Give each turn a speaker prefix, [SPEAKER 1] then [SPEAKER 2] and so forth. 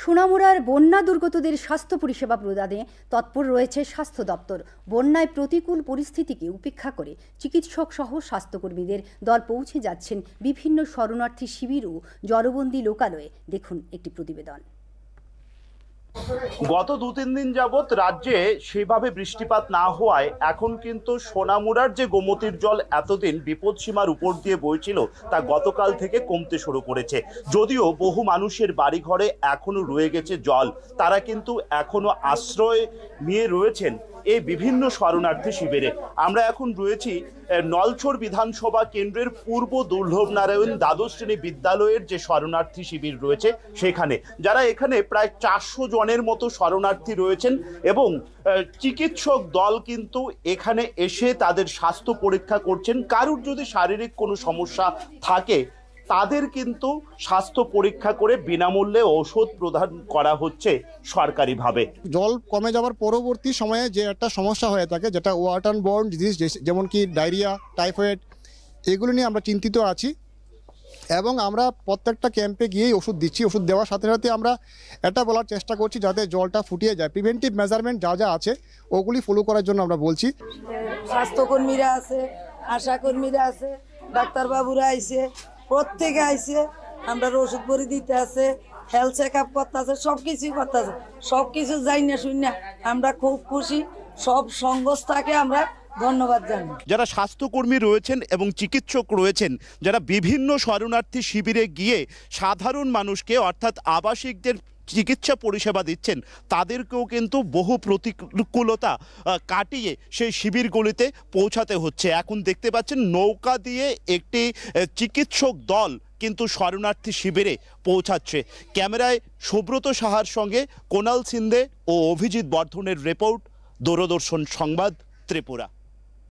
[SPEAKER 1] সোনামুড়ার বন্যা দুর্গতদের স্বাস্থ্য পরিষেবা প্রদানে তৎপর রয়েছে স্বাস্থ্য দপ্তর। বন্যায় প্রতিকূল পরিস্থিতিকে উপেক্ষা করে চিকিৎসক সহ স্বাস্থ্যকর্মীদের দল পৌঁছে যাচ্ছেন বিভিন্ন শরণার্থী শিবির ও জলবন্দী লোকালয়ে। দেখুন একটি প্রতিবেদন।
[SPEAKER 2] গত 2-3 দিন যাবৎ রাজ্যে সেভাবে বৃষ্টিপাত না হওয়ায় এখন কিন্তু সোনামুড়ার যে গোমতীর জল এতদিন বিপদসীমার উপর দিয়ে বইছিল তা গতকাল থেকে কমতে শুরু করেছে। যদিও বহু মানুষের বাড়িঘরে এখনো রয়ে গেছে জল, তারা কিন্তু এখনো আশ্রয় নিয়ে রয়েছেন এই বিভিন্ন শরণার্থী শিবিরে। আমরা এখন রয়েছি নলছড় বিধানসভা কেন্দ্রের পূর্ব দুর্লভনারায়ণ দ্বাদশ শ্রেণী বিদ্যালয়ের যে শরণার্থী শিবির রয়েছে সেখানে, যারা এখানে প্রায় 400 জনের মতো শরণার্থী রয়েছেন এবং চিকিৎসক দল কিন্তু এখানে এসে তাদের স্বাস্থ্য পরীক্ষা করছেন। কারুর যদি শারীরিক কোনো সমস্যা থাকে তাদের কিন্তু স্বাস্থ্য পরীক্ষা করে বিনামূল্যে ঔষধ প্রদান করা হচ্ছে সরকারিভাবে।
[SPEAKER 3] জল কমে যাওয়ার পরবর্তী সময়ে যে একটা সমস্যা হয়ে থাকে, যেটা ওয়াটার বর্ন ডিজিজ, যেমন কি ডায়রিয়া, টাইফয়েড, এগুলো নিয়ে আমরা চিন্তিত আছি এবং আমরা প্রত্যেকটা ক্যাম্পে গিয়েই ওষুধ দিচ্ছি। ওষুধ দেওয়ার সাথে সাথে আমরা এটা বলার চেষ্টা করছি যাতে জলটা ফুটিয়ে যায়। প্রিভেন্টিভ মেজারমেন্ট যা যা আছে ওগুলি ফলো করার জন্য আমরা বলছি।
[SPEAKER 4] স্বাস্থ্যকর্মীরা আছে, আশাকর্মীরা আছে, ডাক্তারবাবুরা আইছে, প্রত্যেকে আইসে, আমরা ওষুধ পরি দিতে আছে, হেলথ চেক আপ করতে আছে, সব কিছুই করতে আছে। সব কিছু যাই না শুনি না, আমরা খুব খুশি। সব সংস্থাকে আমরা ধন্যবাদ জানাই।
[SPEAKER 2] যারা স্বাস্থ্যকর্মী রয়েছেন এবং চিকিৎসক রয়েছেন, যারা বিভিন্ন শরণার্থী শিবিরে গিয়ে সাধারণ মানুষকে অর্থাৎ আবাসিকদের চিকিৎসা পরিষেবা দিচ্ছেন, তাদেরকেও কিন্তু বহু প্রতিকূলতা কাটিয়ে সেই শিবিরগুলিতে পৌঁছাতে হচ্ছে। এখন দেখতে পাচ্ছেন নৌকা দিয়ে একটি চিকিৎসক দল কিন্তু শরণার্থী শিবিরে পৌঁছাচ্ছে। ক্যামেরায় সুব্রত সাহার সঙ্গে কোনাল সিন্দে ও অভিজিৎ বর্ধনের রিপোর্ট, দূরদর্শন সংবাদ, ত্রিপুরা।